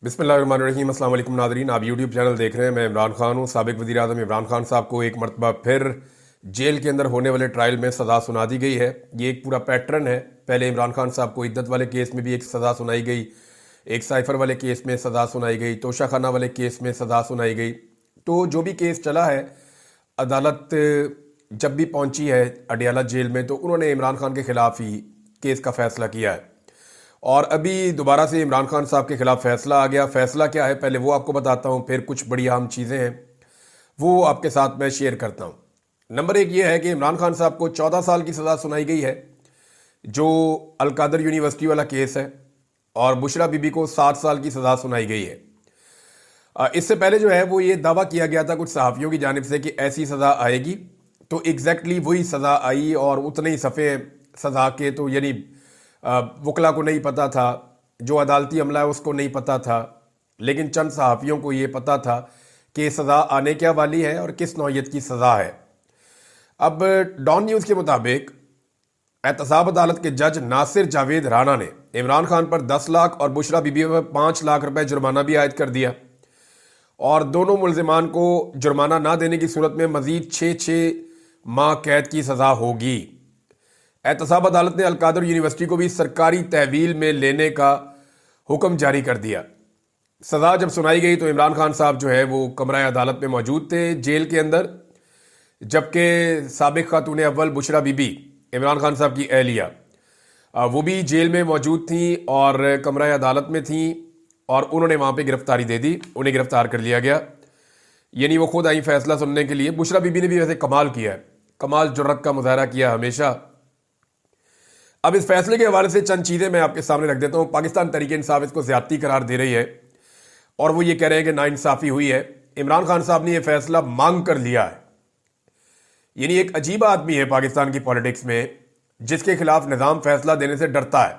बिस्मिल्लाहिर्रहमानिर्रहीम। अस्सलाम वालेकुम नादरीन, आप यूट्यूब चैनल देख रहे हैं। मैं इमरान खान हूँ। साबिक वज़ीर आज़म इमरान खान साहब को एक मरतबा फिर जेल के अंदर होने वाले ट्रायल में सज़ा सुना दी गई है। ये एक पूरा पैटर्न है। पहले इमरान खान साहब को इद्दत वाले केस में भी एक सज़ा सुनाई गई, एक साइफर वाले केस में सज़ा सुनाई गई, तोशाखाना वाले केस में सज़ा सुनाई गई। तो जो भी केस चला है, अदालत जब भी पहुंची है अडयाला जेल में, तो उन्होंने इमरान खान के ख़िलाफ़ ही केस का फ़ैसला किया है। और अभी दोबारा से इमरान खान साहब के खिलाफ फैसला आ गया। फैसला क्या है पहले वो आपको बताता हूँ, फिर कुछ बड़ी अहम चीज़ें हैं वो आपके साथ मैं शेयर करता हूँ। नंबर एक ये है कि इमरान खान साहब को 14 साल की सज़ा सुनाई गई है, जो अलकादर यूनिवर्सिटी वाला केस है, और बुशरा बीबी को 7 साल की सज़ा सुनाई गई है। इससे पहले जो है वो ये दावा किया गया था कुछ सहाफ़ियों की जानिब से कि ऐसी सज़ा आएगी, तो एग्जैक्टली वही सज़ा आई। और उतने ही सफ़े सज़ा के तो यानी वकला को नहीं पता था, जो अदालती अमला है उसको नहीं पता था, लेकिन चंद सहाफ़ियों को ये पता था कि सज़ा आने क्या वाली है और किस नौयत की सज़ा है। अब डॉन न्यूज़ के मुताबिक एहतसाब अदालत के जज नासिर जावेद राना ने इमरान खान पर 10 लाख और बुशरा बीबी पर 5 लाख रुपए जुर्माना भी आयद कर दिया, और दोनों मुल्जिमान को जुर्माना ना देने की सूरत में मजीद 6 माह कैद की सज़ा होगी। एहतसाब अदालत ने अलकादर यूनिवर्सिटी को भी सरकारी तहवील में लेने का हुक्म जारी कर दिया। सज़ा जब सुनाई गई तो इमरान खान साहब जो है वो कमरा अदालत में मौजूद थे जेल के अंदर, जबकि साबिक खातून अव्वल बुशरा बीबी इमरान खान साहब की अहलिया वो भी जेल में मौजूद थी और कमरा अदालत में थी, और उन्होंने वहाँ पे गिरफ्तारी दे दी, उन्हें गिरफ्तार कर लिया गया। यानी वो खुद आई फैसला सुनने के लिए। बुशरा बीबी ने भी वैसे कमाल किया है, कमाल जुर्रत का मुजाहरा किया हमेशा। अब इस फैसले के हवाले से चंद चीज़ें मैं आपके सामने रख देता हूँ। पाकिस्तान तहरीक इंसाफ इसको ज़्यादती करार दे रही है और वो ये कह रहे हैं कि नाइंसाफ़ी हुई है। इमरान खान साहब ने यह फैसला मांग कर लिया है। यानी एक अजीब आदमी है पाकिस्तान की पॉलिटिक्स में, जिसके खिलाफ निज़ाम फैसला देने से डरता है।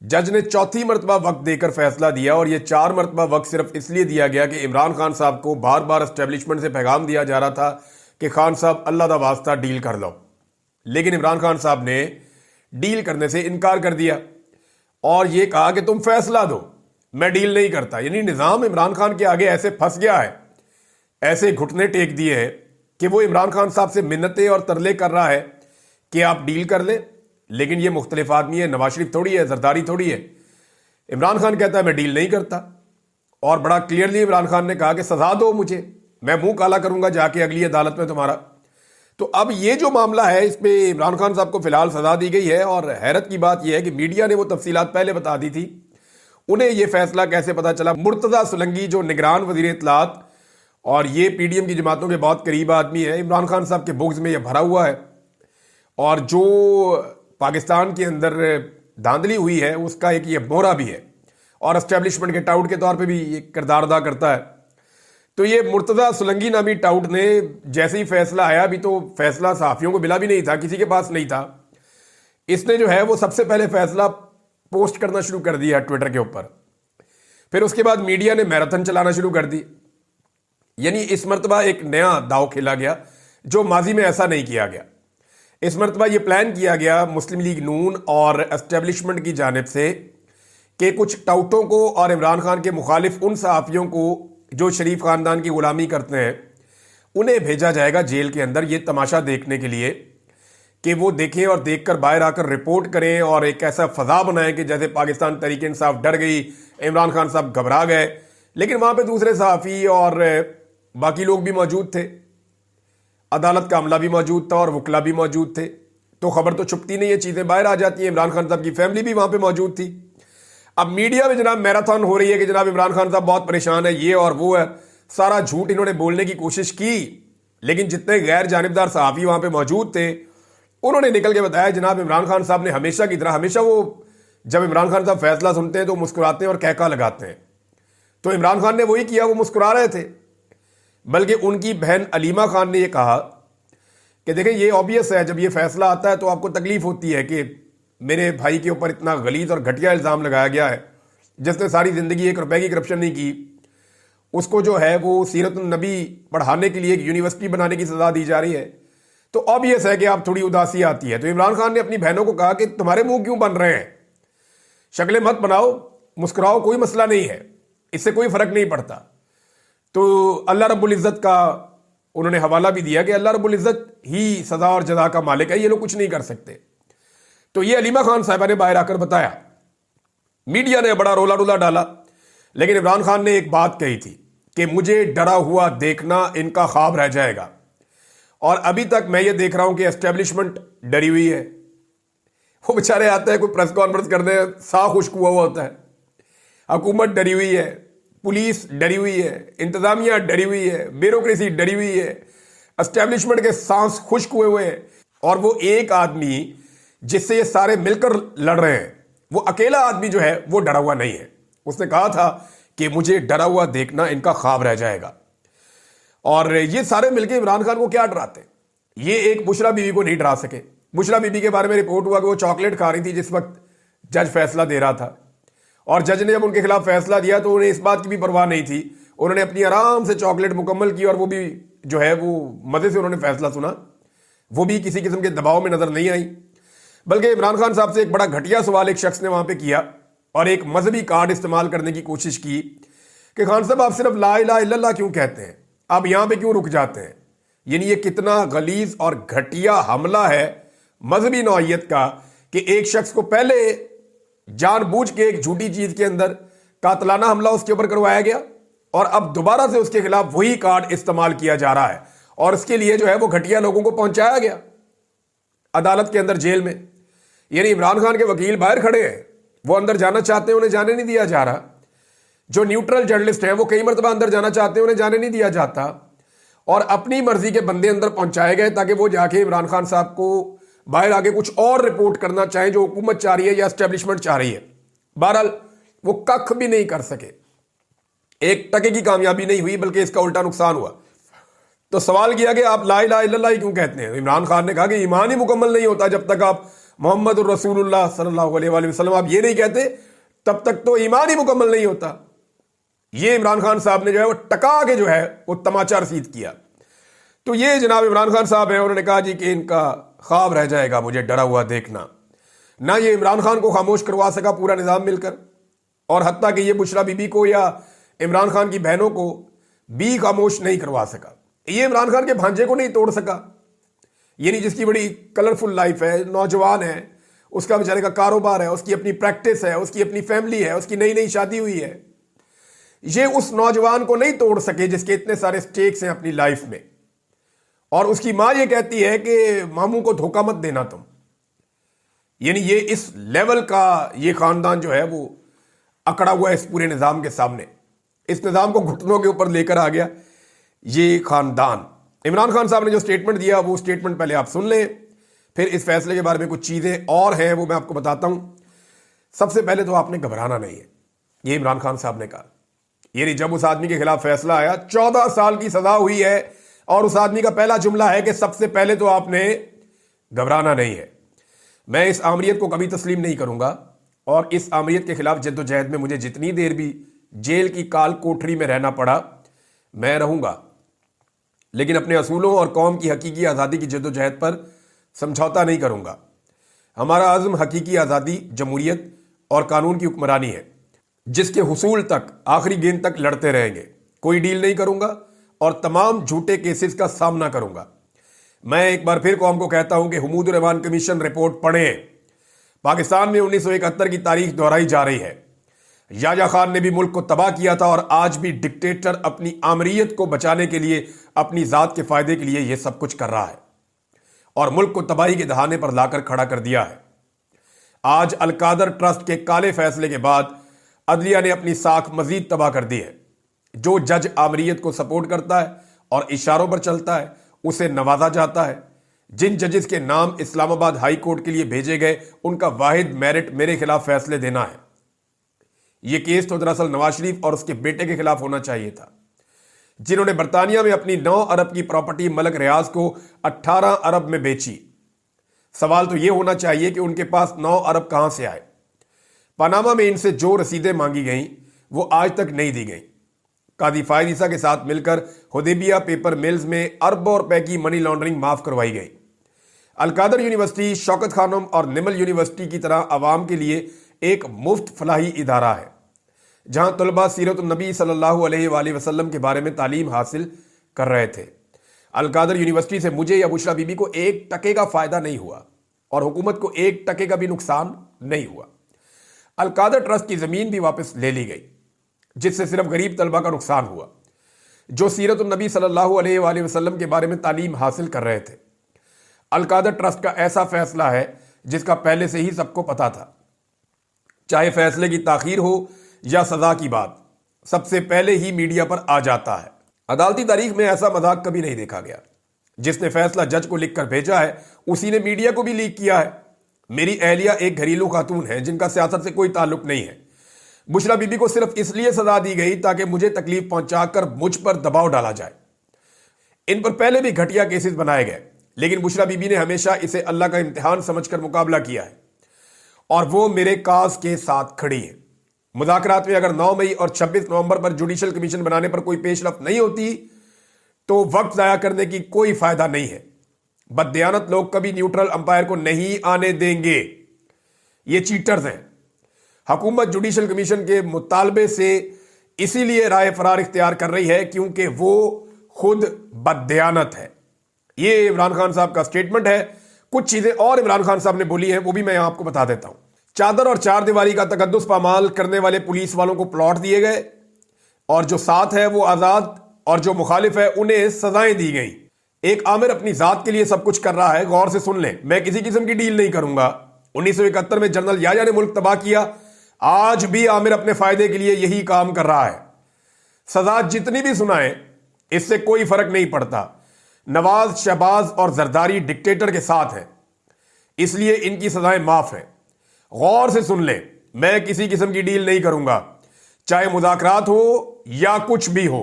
जज ने चौथी मरतबा वक्त देकर फैसला दिया, और यह 4 मरतबा वक्त सिर्फ इसलिए दिया गया कि इमरान खान साहब को बार बार एस्टेब्लिशमेंट से पैगाम दिया जा रहा था कि खान साहब अल्लाह दा वास्ता डील कर लो, लेकिन इमरान खान साहब ने डील करने से इनकार कर दिया और यह कहा कि तुम फैसला दो, मैं डील नहीं करता। यानी निज़ाम इमरान खान के आगे ऐसे फंस गया है, ऐसे घुटने टेक दिए हैं कि वो इमरान खान साहब से मिन्नतें और तरले कर रहा है कि आप डील कर ले, लेकिन ये मुख्तलिफ आदमी है, नवाज शरीफ थोड़ी है, जरदारी थोड़ी है। इमरान खान कहता है मैं डील नहीं करता, और बड़ा क्लियरली इमरान खान ने कहा कि सजा दो मुझे, मैं मुंह काला करूंगा जाके अगली अदालत में तुम्हारा। तो अब ये जो मामला है इसमें इमरान खान साहब को फिलहाल सजा दी गई है, और हैरत की बात यह है कि मीडिया ने वो तफसीलात पहले बता दी थी। उन्हें यह फैसला कैसे पता चला? मुर्तजा सुलंगी जो निगरान वजीर इत्तलात और ये पीडीएम की जमातों के बहुत करीब आदमी है, इमरान खान साहब के बुग्ज में यह भरा हुआ है, और जो पाकिस्तान के अंदर धांधली हुई है उसका एक ये मोहरा भी है, और एस्टेब्लिशमेंट के टाउट के तौर पे भी ये किरदार अदा करता है। तो ये मुर्तजा सुलंगी नामी टाउट ने जैसे ही फैसला आया, अभी तो फैसला सहाफ़ियों को मिला भी नहीं था, किसी के पास नहीं था, इसने जो है वो सबसे पहले फैसला पोस्ट करना शुरू कर दिया ट्विटर के ऊपर। फिर उसके बाद मीडिया ने मैराथन चलाना शुरू कर दी। यानी इस मरतबा एक नया दाव खेला गया जो माजी में ऐसा नहीं किया गया। इस मरतबा ये प्लान किया गया मुस्लिम लीग नून और एस्टेब्लिशमेंट की जानिब से कि कुछ टाउटों को और इमरान खान के मुखालिफ उन सहाफ़ियों को जो शरीफ ख़ानदान की ग़ुलामी करते हैं, उन्हें भेजा जाएगा जेल के अंदर ये तमाशा देखने के लिए कि वो देखें और देखकर बाहर आकर रिपोर्ट करें, और एक ऐसा फ़ज़ा बनाएं कि जैसे पाकिस्तान तहरीक इंसाफ डर गई, इमरान खान साहब घबरा गए। लेकिन वहाँ पर दूसरे सहाफ़ी और बाकी लोग भी मौजूद थे, अदालत का अमला भी मौजूद था और वकला भी मौजूद थे। तो खबर तो छुपती नहीं है, चीज़ें बाहर आ जाती हैं। इमरान खान साहब की फैमिली भी वहाँ पे मौजूद थी। अब मीडिया में जनाब मैराथन हो रही है कि जनाब इमरान खान साहब बहुत परेशान है, ये और वो है, सारा झूठ इन्होंने बोलने की कोशिश की। लेकिन जितने गैर जानिबदार सहाफ़ी वहाँ पे मौजूद थे, उन्होंने निकल के बताया जनाब इमरान खान साहब ने हमेशा की तरह, हमेशा वो जब इमरान खान साहब फैसला सुनते हैं तो मुस्कुराते हैं और कहका लगाते हैं, तो इमरान खान ने वही किया, वो मुस्कुरा रहे थे। बल्कि उनकी बहन अलीमा खान ने यह कहा कि देखें ये ऑब्वियस है, जब ये फैसला आता है तो आपको तकलीफ होती है कि मेरे भाई के ऊपर इतना गलीज और घटिया इल्ज़ाम लगाया गया है, जिसने सारी ज़िंदगी 1 रुपए की करप्शन नहीं की, उसको जो है वो सीरत नबी पढ़ाने के लिए एक यूनिवर्सिटी बनाने की सज़ा दी जा रही है। तो ऑब्वियस है कि आप थोड़ी उदासी आती है। तो इमरान खान ने अपनी बहनों को कहा कि तुम्हारे मुंह क्यों बन रहे हैं, शक्लें मत बनाओ, मुस्कुराओ, कोई मसला नहीं है, इससे कोई फर्क नहीं पड़ता। तो अल्लाह रब्बुल इज़्ज़त का उन्होंने हवाला भी दिया कि अल्लाह रब्बुल इज़्ज़त ही सजा और जजा का मालिक है, ये लोग कुछ नहीं कर सकते। तो ये अलीमा खान साहिबा ने बाहर आकर बताया, मीडिया ने बड़ा रोला रुला डाला, लेकिन इमरान खान ने एक बात कही थी कि मुझे डरा हुआ देखना इनका ख्वाब रह जाएगा। और अभी तक मैं ये देख रहा हूं कि एस्टेब्लिशमेंट डरी हुई है। वो बेचारे आते हैं कोई प्रेस कॉन्फ्रेंस करने, साह खुश्क हुआ होता है। हुकूमत डरी हुई है, पुलिस डरी हुई है, इंतजामिया डरी हुई है, ब्यूरोक्रेसी डरी हुई है, एस्टेब्लिशमेंट के सांस खुश्क हुए हैं। और वो एक आदमी जिससे ये सारे मिलकर लड़ रहे हैं, वो अकेला आदमी जो है वो डरा हुआ नहीं है। उसने कहा था कि मुझे डरा हुआ देखना इनका ख्वाब रह जाएगा। और ये सारे मिलकर इमरान खान को क्या डराते? ये एक बुशरा बीबी को नहीं डरा सके। बुशरा बीबी के बारे में रिपोर्ट हुआ कि वो चॉकलेट खा रही थी जिस वक्त जज फैसला दे रहा था, और जज ने जब उनके खिलाफ फैसला दिया तो उन्हें इस बात की भी परवाह नहीं थी। उन्होंने अपनी आराम से चॉकलेट मुकम्मल की और वो भी जो है वो मजे से उन्होंने फैसला सुना। वो भी किसी किस्म के दबाव में नजर नहीं आई। बल्कि इमरान खान साहब से एक बड़ा घटिया सवाल एक शख्स ने वहां पे किया और एक मजहबी कार्ड इस्तेमाल करने की कोशिश की कि खान साहब आप सिर्फ ला इलाहा इल्लल्लाह क्यों कहते हैं, आप यहां पे क्यों रुक जाते हैं? यानी ये कितना गलीज और घटिया हमला है मजहबी नौइयत का कि एक शख्स को पहले जानबूझ के एक झूठी चीज के अंदर कातलाना हमला उसके ऊपर करवाया गया और अब दोबारा से उसके खिलाफ वही कार्ड इस्तेमाल किया जा रहा है और इसके लिए जो है वो घटिया लोगों को पहुंचाया गया अदालत के अंदर, जेल में। यानी इमरान खान के वकील बाहर खड़े हैं, वो अंदर जाना चाहते हैं, उन्हें जाने नहीं दिया जा रहा। जो न्यूट्रल जर्नलिस्ट हैं वो कई मरतबा अंदर जाना चाहते हैं, उन्हें जाने नहीं दिया जाता। और अपनी मर्जी के बंदे अंदर पहुंचाए गए ताकि वो जाके इमरान खान साहब को बाहर आगे कुछ और रिपोर्ट करना चाहें जो हुकूमत चाह रही है या एस्टेब्लिशमेंट चाह रही है। बहरहाल वो कख भी नहीं कर सके, एक टके की कामयाबी नहीं हुई बल्कि इसका उल्टा नुकसान हुआ। तो सवाल किया कि आप ला इलाहा इल्लल्लाह क्यों कहते हैं? इमरान खान ने कहा कि ईमान ही मुकम्मल नहीं होता जब तक आप मोहम्मद रसूलुल्लाह सल्लल्लाहु अलैहि वसल्लम आप ये नहीं कहते, तब तक तो ईमान ही मुकम्मल नहीं होता। ये इमरान खान साहब ने जो है वो टका के जो है वो तमाचा रसीद किया। तो ये जनाब इमरान खान साहब है, उन्होंने कहा जी कि इनका ख्वाब रह जाएगा मुझे डरा हुआ देखना। ना ये इमरान खान को खामोश करवा सका पूरा निजाम मिलकर, और हत्ता कि ये बुशरा बीबी को या इमरान खान की बहनों को भी खामोश नहीं करवा सका। ये इमरान खान के भांजे को नहीं तोड़ सका, यानी जिसकी बड़ी कलरफुल लाइफ है, नौजवान है, उसका बेचारे का कारोबार है, उसकी अपनी प्रैक्टिस है, उसकी अपनी फैमिली है, उसकी नई नई शादी हुई है। ये उस नौजवान को नहीं तोड़ सके जिसके इतने सारे स्टेक्स हैं अपनी लाइफ में। और उसकी मां ये कहती है कि मामू को धोखा मत देना तुम। यानी ये इस लेवल का ये खानदान जो है वो अकड़ा हुआ है इस पूरे निजाम के सामने। इस निजाम को घुटनों के ऊपर लेकर आ गया ये खानदान। इमरान खान साहब ने जो स्टेटमेंट दिया वो स्टेटमेंट पहले आप सुन लें, फिर इस फैसले के बारे में कुछ चीजें और हैं वो मैं आपको बताता हूं। सबसे पहले तो आपने घबराना नहीं है, ये इमरान खान साहब ने कहा। यानी जब उस आदमी के खिलाफ फैसला आया, 14 साल की सजा हुई है, और उस आदमी का पहला जुमला है कि सबसे पहले तो आपने घबराना नहीं है। मैं इस आमरीत को कभी तस्लीम नहीं करूंगा, और इस आमरीत के खिलाफ जद्दोजहद में मुझे जितनी देर भी जेल की काल कोठरी में रहना पड़ा मैं रहूंगा, लेकिन अपने असूलों और कौम की हकीकी आज़ादी की जद्दोजहद पर समझौता नहीं करूंगा। हमारा आज़म हकीकी आज़ादी, जमहूरियत और कानून की हुक्मरानी है, जिसके हुसूल तक आखिरी गेंद तक लड़ते रहेंगे। कोई डील नहीं करूंगा और तमाम झूठे केसेस का सामना करूंगा। मैं एक बार फिर कौम को कहता हूं कि हुमूद रहमान कमीशन रिपोर्ट पढ़ें। पाकिस्तान में 1971 की तारीख दोहराई जा रही है। याजा खान ने भी मुल्क को तबाह किया था, और आज भी डिक्टेटर अपनी आमरीत को बचाने के लिए, अपनी जात के फायदे के लिए यह सब कुछ कर रहा है और मुल्क को तबाही के दहाने पर लाकर खड़ा कर दिया है। आज अलकादर ट्रस्ट के काले फैसले के बाद अदलिया ने अपनी साख मजीद तबाह कर दी है। जो जज आमरीत को सपोर्ट करता है और इशारों पर चलता है उसे नवाजा जाता है। जिन जजेस के नाम इस्लामाबाद हाई कोर्ट के लिए भेजे गए, उनका वाहिद मेरिट मेरे खिलाफ फैसले देना है। यह केस तो दरअसल नवाज शरीफ और उसके बेटे के खिलाफ होना चाहिए था, जिन्होंने बरतानिया में अपनी 9 अरब की प्रॉपर्टी मलक रियाज को 18 अरब में बेची। सवाल तो यह होना चाहिए कि उनके पास 9 अरब कहां से आए। पनामा में इनसे जो रसीदें मांगी गईं वो आज तक नहीं दी गई। कादी फायद ईसा के साथ मिलकर हुदैबिया पेपर मिल्स में अरबों रुपए की मनी लॉन्ड्रिंग माफ करवाई गई। अलकादर यूनिवर्सिटी शौकत खानम और निमल यूनिवर्सिटी की तरह आवाम के लिए एक मुफ्त फलाही इदारा है, जहां तलबा सीरत नबी सल्लल्लाहु अलैहि वसल्लम के बारे में तालीम हासिल कर रहे थे। अलकादर यूनिवर्सिटी से मुझे या बुशरा बीबी को 1% का फायदा नहीं हुआ और हुकूमत को 1% का भी नुकसान नहीं हुआ। अलकादर ट्रस्ट की जमीन भी वापस ले ली गई, जिससे सिर्फ गरीब तलबा का नुकसान हुआ जो सीरत नबी सल्लल्लाहु अलैहि वसल्लम के बारे में तालीम हासिल कर रहे थे। अलकादर ट्रस्ट का ऐसा फैसला है जिसका पहले से ही सबको पता था। चाहे फैसले की ताखीर हो या सजा की बात, सबसे पहले ही मीडिया पर आ जाता है। अदालती तारीख में ऐसा मजाक कभी नहीं देखा गया। जिसने फैसला जज को लिखकर भेजा है उसी ने मीडिया को भी लीक किया है। मेरी अहलिया एक घरेलू खातून है जिनका सियासत से कोई ताल्लुक नहीं है। बुशरा बीबी को सिर्फ इसलिए सजा दी गई ताकि मुझे तकलीफ पहुंचाकर मुझ पर दबाव डाला जाए। इन पर पहले भी घटिया केसेस बनाए गए, लेकिन बुशरा बीबी ने हमेशा इसे अल्लाह का इम्तिहान समझकर मुकाबला किया है और वो मेरे काज के साथ खड़ी है। मुज़ाकरात में अगर 9 मई और 26 नवंबर पर जुडिशल कमीशन बनाने पर कोई पेशरफ नहीं होती तो वक्त जाया करने की कोई फायदा नहीं है। बददियानत लोग कभी न्यूट्रल अंपायर को नहीं आने देंगे। ये चीटर्स हैं। हुकूमत जुडिशल कमीशन के मुतालबे से इसीलिए राय फरार इख्तियार कर रही है क्योंकि वो खुद बददियानत है। ये इमरान खान साहब का स्टेटमेंट है। कुछ चीजें और इमरान खान साहब ने बोली हैं, वो भी मैं यहां आपको बता देता हूं। चादर और चार दीवारी का तकद्दुस पामाल करने वाले पुलिस वालों को प्लॉट दिए गए और जो साथ है वो आजाद और जो मुखालिफ है उन्हें सजाएं दी गई। एक आमिर अपनी जात के लिए सब कुछ कर रहा है। गौर से सुन लें, मैं किसी किस्म की डील नहीं करूंगा। 1971 में जनरल याया ने मुल्क तबाह किया, आज भी आमिर अपने फायदे के लिए यही काम कर रहा है। सजा जितनी भी सुनाएं इससे कोई फर्क नहीं पड़ता। नवाज, शहबाज और जरदारी डिक्टेटर के साथ है, इसलिए इनकी सजाएं माफ है। गौर से सुन लें, मैं किसी किस्म की डील नहीं करूंगा, चाहे मुज़ाकरात हो या कुछ भी हो।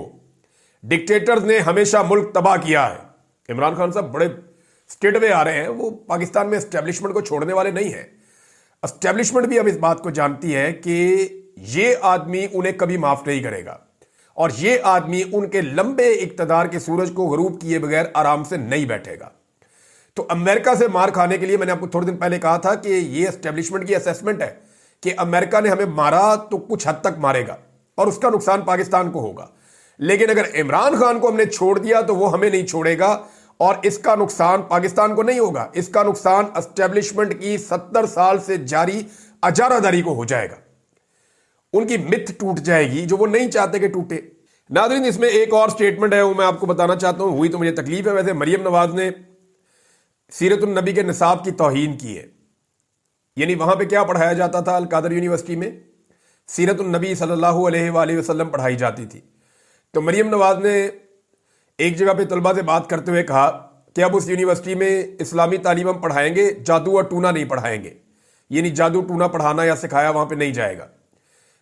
डिक्टेटर्स ने हमेशा मुल्क तबाह किया है। इमरान खान साहब बड़े स्टेट वे आ रहे हैं। वो पाकिस्तान में एस्टेब्लिशमेंट को छोड़ने वाले नहीं हैं। एस्टेब्लिशमेंट भी अब इस बात को जानती है कि ये आदमी उन्हें कभी माफ नहीं करेगा और ये आदमी उनके लंबे इक्तदार के सूरज को गरूब किए बगैर आराम से नहीं बैठेगा। तो अमेरिका से मार खाने के लिए मैंने आपको थोड़े दिन पहले कहा था कि ये एस्टेब्लिशमेंट की असेसमेंट है कि अमेरिका ने हमें मारा तो कुछ हद तक मारेगा और उसका नुकसान पाकिस्तान को होगा, लेकिन अगर इमरान खान को हमने छोड़ दिया तो वो हमें नहीं छोड़ेगा और इसका नुकसान पाकिस्तान को नहीं होगा। इसका नुकसान एस्टेब्लिशमेंट की 70 साल से जारी अजारादारी को हो जाएगा। उनकी मिथ टूट जाएगी जो वो नहीं चाहते कि टूटे। नाज़रीन, इसमें एक और स्टेटमेंट है, वो मैं आपको बताना चाहता हूं। हुई तो मुझे तकलीफ है। वैसे मरियम नवाज ने सीरतुन नबी के निसाब की तौहीन की है। यानी वहां पे क्या पढ़ाया जाता था? अलकादर यूनिवर्सिटी में सीरतुन नबी सल्लल्लाहु अलैहि वसल्लम पढ़ाई जाती थी। तो मरियम नवाज ने एक जगह पे तलबा से बात करते हुए कहा कि अब उस यूनिवर्सिटी में इस्लामी तालीम हम पढ़ाएंगे, जादू और टूना नहीं पढ़ाएंगे। यानी जादू टूना पढ़ाना या सिखाया वहां पे नहीं जाएगा।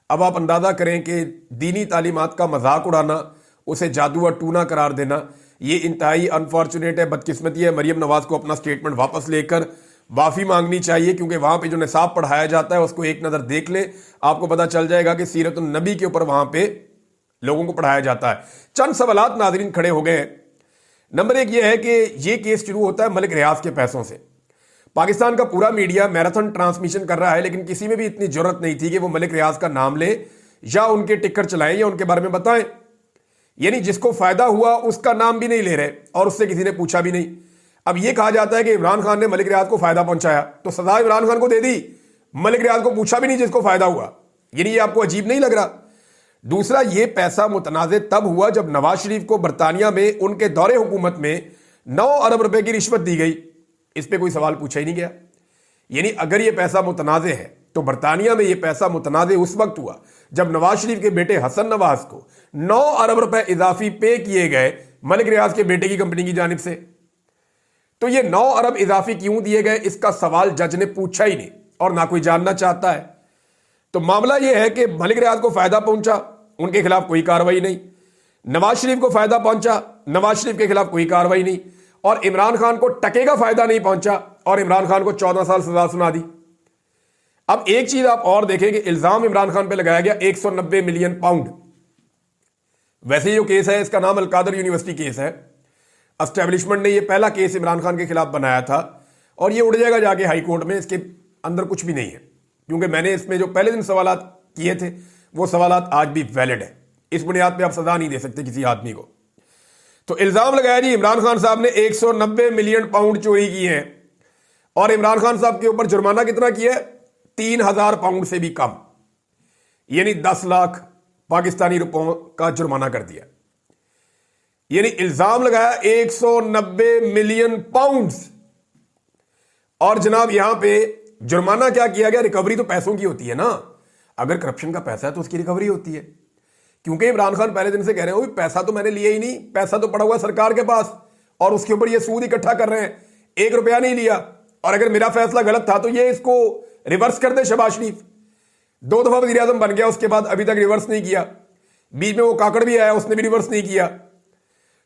अब आप अंदाजा करें कि दीनी तालीमात का मजाक उड़ाना, उसे जादू और टूना करार देना, ये इंतहाई अनफॉर्चुनेट है, बदकिस्मती है। मरियम नवाज को अपना स्टेटमेंट वापस लेकर माफी मांगनी चाहिए, क्योंकि वहां पे जो निसाब पढ़ाया जाता है उसको एक नजर देख लें, आपको पता चल जाएगा कि सीरतुन नबी के ऊपर वहां पे लोगों को पढ़ाया जाता है। चंद सवालात नाज़रीन खड़े हो गए हैं। नंबर एक ये है कि ये केस शुरू होता है मलिक रियाज के पैसों से। पाकिस्तान का पूरा मीडिया मैराथन ट्रांसमिशन कर रहा है, लेकिन किसी में भी इतनी जरूरत नहीं थी कि वो मलिक रियाज का नाम ले या उनके टिक्कर चलाएं या उनके बारे में बताएं। यानी जिसको फायदा हुआ उसका नाम भी नहीं ले रहे और उससे किसी ने पूछा भी नहीं। अब यह कहा जाता है कि इमरान खान ने मलिक रियाज को फायदा पहुंचाया, तो सजा इमरान खान को दे दी, मलिक रियाज को पूछा भी नहीं जिसको फायदा हुआ। यानी ये आपको अजीब नहीं लग रहा? दूसरा, ये पैसा मुतनाज़े तब हुआ जब नवाज शरीफ को बरतानिया में उनके दौरे हुकूमत में 9 अरब रुपए की रिश्वत दी गई। इस पे कोई सवाल पूछा ही नहीं गया। यानी अगर ये पैसा मुतनाज़े है तो बरतानिया में ये पैसा मुतनाज़े उस वक्त हुआ जब नवाज शरीफ के बेटे हसन नवाज को 9 अरब रुपए इजाफी पे किए गए मलिक रियाज के बेटे की कंपनी की जानिब से। तो ये 9 अरब इजाफी क्यों दिए गए, इसका सवाल जज ने पूछा ही नहीं और ना कोई जानना चाहता है। तो मामला यह है कि मलिक रियाज को फायदा पहुंचा, उनके खिलाफ कोई कार्रवाई नहीं। नवाज शरीफ को फायदा पहुंचा, नवाज शरीफ के खिलाफ कोई कार्रवाई नहीं। और इमरान खान को टके का फायदा नहीं पहुंचा और इमरान खान को 14 साल सजा सुना दी। अब एक चीज आप और देखें कि इल्जाम इमरान खान पे लगाया गया 190 मिलियन पाउंड। वैसे जो केस है इसका नाम अलकादर यूनिवर्सिटी केस है। एस्टेब्लिशमेंट ने यह पहला केस इमरान खान के खिलाफ बनाया था और यह उड़ जाएगा जाके हाई कोर्ट में। इसके अंदर कुछ भी नहीं है, क्योंकि मैंने इसमें जो पहले दिन सवाल किए थे वो सवालात आज भी वैलिड है। इस बुनियाद पे आप सजा नहीं दे सकते किसी आदमी को। तो इल्जाम लगाया जी इमरान खान साहब ने 190 मिलियन पाउंड चोरी की है और इमरान खान साहब के ऊपर जुर्माना कितना किया है? 3000 पाउंड से भी कम, यानी 10 लाख पाकिस्तानी रुपयों का जुर्माना कर दिया। यानी इल्जाम लगाया 190 मिलियन पाउंड्स। और जनाब यहां पे जुर्माना क्या किया गया? रिकवरी तो पैसों की होती है ना, अगर करप्शन का पैसा है तो उसकी रिकवरी होती है। क्योंकि इमरान खान पहले दिन से कह रहे हो पैसा तो मैंने लिया ही नहीं, पैसा तो पड़ा हुआ सरकार के पास और उसके ऊपर ये सूद इकट्ठा कर रहे हैं, 1 रुपया नहीं लिया। और अगर मेरा फैसला गलत था तो ये इसको रिवर्स कर दे। शहबाज शरीफ 2 दफा वजीर आजम बन गया, उसके बाद अभी तक रिवर्स नहीं किया। बीच में वो काकड़ भी आया, उसने भी रिवर्स नहीं किया।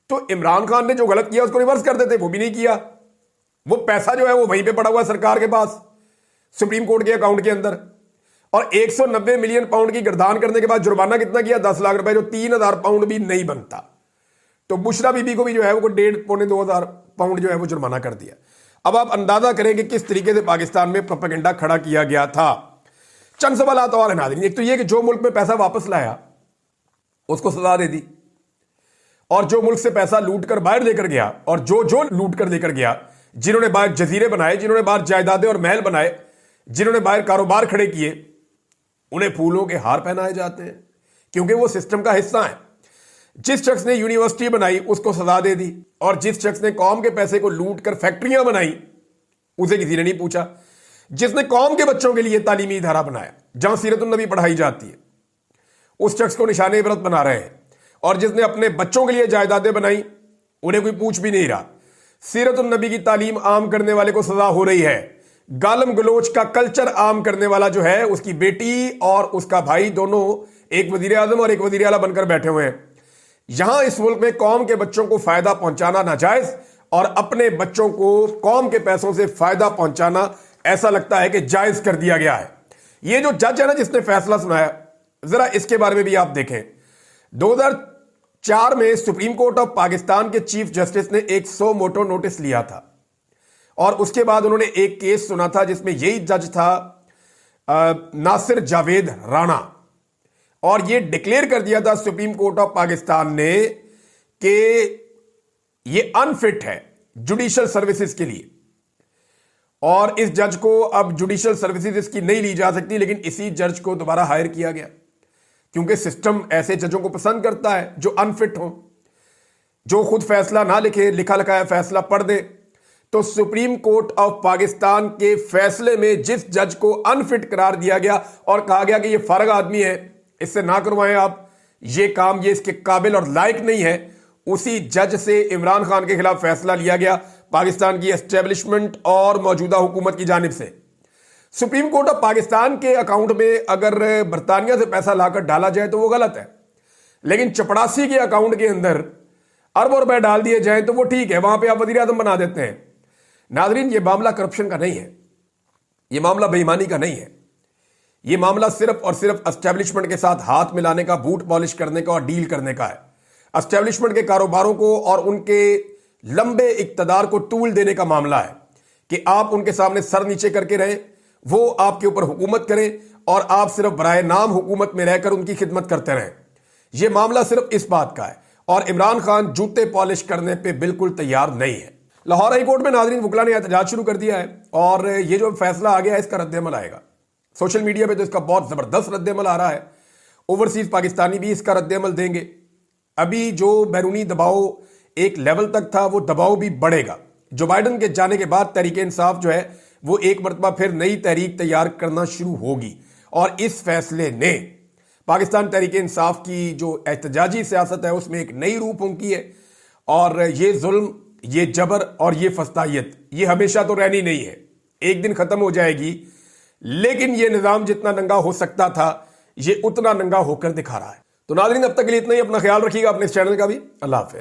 तो इमरान खान ने जो गलत किया उसको रिवर्स कर देते, वो भी नहीं किया। वो पैसा जो है वो वहीं पे पड़ा हुआ है सरकार के पास, सुप्रीम कोर्ट के अकाउंट के अंदर। और 190 मिलियन पाउंड की गिरदान करने के बाद जुर्माना कितना किया? 10 लाख रुपए, जो 3000 पाउंड भी नहीं बनता। तो बुशरा बीबी को भी जो है वो 1.5-2.5 पाउंड जो है वो जुर्माना कर दिया। अब आप अंदाजा करें कि किस तरीके से पाकिस्तान में प्रोपेगेंडा खड़ा किया गया था। चंद सवालात और है नाज़रीन। एक तो ये कि जो मुल्क में पैसा वापस लाया उसको सजा दे दी, और जो मुल्क से पैसा लूट कर बाहर लेकर गया और जो लूट कर लेकर गया, जिन्होंने बाहर जजीरे बनाए, जिन्होंने बाहर जायदादें और महल बनाए, जिन्होंने बाहर कारोबार खड़े किए, उन्हें फूलों के हार पहनाए जाते हैं क्योंकि वो सिस्टम का हिस्सा है। जिस शख्स ने यूनिवर्सिटी बनाई उसको सजा दे दी, और जिस शख्स ने कौम के पैसे को लूट कर फैक्ट्रियां बनाई उसे किसी ने नहीं पूछा। जिसने कौम के बच्चों के लिए तालीमी इदारा बनाया जहां सीरतुन नबी पढ़ाई जाती है, उस शख्स को निशाने इबरत बना रहे हैं। और जिसने अपने बच्चों के लिए जायदादें बनाई उन्हें कोई पूछ भी नहीं रहा। सीरतुन नबी की तालीम आम करने वाले को सजा हो रही है। गालम गलोच का कल्चर आम करने वाला जो है, उसकी बेटी और उसका भाई दोनों एक वजीर आजम और एक वजीर आला बनकर बैठे हुए हैं। यहां इस मुल्क में कौम के बच्चों को फायदा पहुंचाना नाजायज और अपने बच्चों को कौम के पैसों से फायदा पहुंचाना ऐसा लगता है कि जायज कर दिया गया है। ये जो जज है ना जिसने फैसला सुनाया, जरा इसके बारे में भी आप देखें। 2004 में सुप्रीम कोर्ट ऑफ पाकिस्तान के चीफ जस्टिस ने एक सो मोटो नोटिस लिया था और उसके बाद उन्होंने एक केस सुना था जिसमें यही जज था नासिर जावेद राणा, और यह डिक्लेयर कर दिया था सुप्रीम कोर्ट ऑफ पाकिस्तान ने कि यह अनफिट है जुडिशियल सर्विसेज के लिए, और इस जज को अब जुडिशियल सर्विसेज इसकी नहीं ली जा सकती। लेकिन इसी जज को दोबारा हायर किया गया क्योंकि सिस्टम ऐसे जजों को पसंद करता है जो अनफिट हो, जो खुद फैसला ना लिखे, लिखा लिखाया फैसला पढ़ दे। तो सुप्रीम कोर्ट ऑफ पाकिस्तान के फैसले में जिस जज को अनफिट करार दिया गया और कहा गया कि ये फारग आदमी है, इससे ना करवाएं आप ये काम, ये इसके काबिल और लायक नहीं है, उसी जज से इमरान खान के खिलाफ फैसला लिया गया पाकिस्तान की एस्टेब्लिशमेंट और मौजूदा हुकूमत की जानिब से। सुप्रीम कोर्ट ऑफ पाकिस्तान के अकाउंट में अगर बरतानिया से पैसा लाकर डाला जाए तो वो गलत है, लेकिन चपड़ासी के अकाउंट के अंदर अरबों रुपए डाल दिए जाए तो वो ठीक है, वहां पे आप वजीर आजम बना देते हैं। नाजरीन, ये मामला करप्शन का नहीं है, ये मामला बेईमानी का नहीं है, ये मामला सिर्फ और सिर्फ एस्टेब्लिशमेंट के साथ हाथ मिलाने का, बूट पॉलिश करने का और डील करने का है। एस्टेब्लिशमेंट के कारोबारों को और उनके लंबे इक्तदार को टूल देने का मामला है कि आप उनके सामने सर नीचे करके रहें, वो आपके ऊपर हुकूमत करें और आप सिर्फ बराए नाम हुकूमत में रहकर उनकी खिदमत करते रहें। यह मामला सिर्फ इस बात का है और इमरान खान जूते पॉलिश करने पे बिल्कुल तैयार नहीं है। लाहौर हाई कोर्ट में नाजरीन वकला ने एहतजाज शुरू कर दिया है और ये जो फैसला आ गया है इसका रद्द-ए-अमल आएगा। सोशल मीडिया पे तो इसका बहुत जबरदस्त रद्द-ए-अमल आ रहा है, ओवरसीज पाकिस्तानी भी इसका रद्द-ए-अमल देंगे। अभी जो बैरूनी दबाव एक लेवल तक था वो दबाव भी बढ़ेगा। जो बाइडन के जाने के बाद तहरीक इंसाफ जो है वो एक मरतबा फिर नई तहरीक तैयार करना शुरू होगी और इस फैसले ने पाकिस्तान तहरीक इंसाफ की जो एहतजाजी सियासत है उसमें एक नई रूप फूंकी है। और ये जुल्म, ये जबर और ये फस्तायत ये हमेशा तो रहनी नहीं है, एक दिन खत्म हो जाएगी, लेकिन ये निजाम जितना नंगा हो सकता था ये उतना नंगा होकर दिखा रहा है। तो नाज़रीन, अब तक के लिए इतना ही। अपना ख्याल रखिएगा, अपने इस चैनल का भी। अल्लाह हाफ़िज़।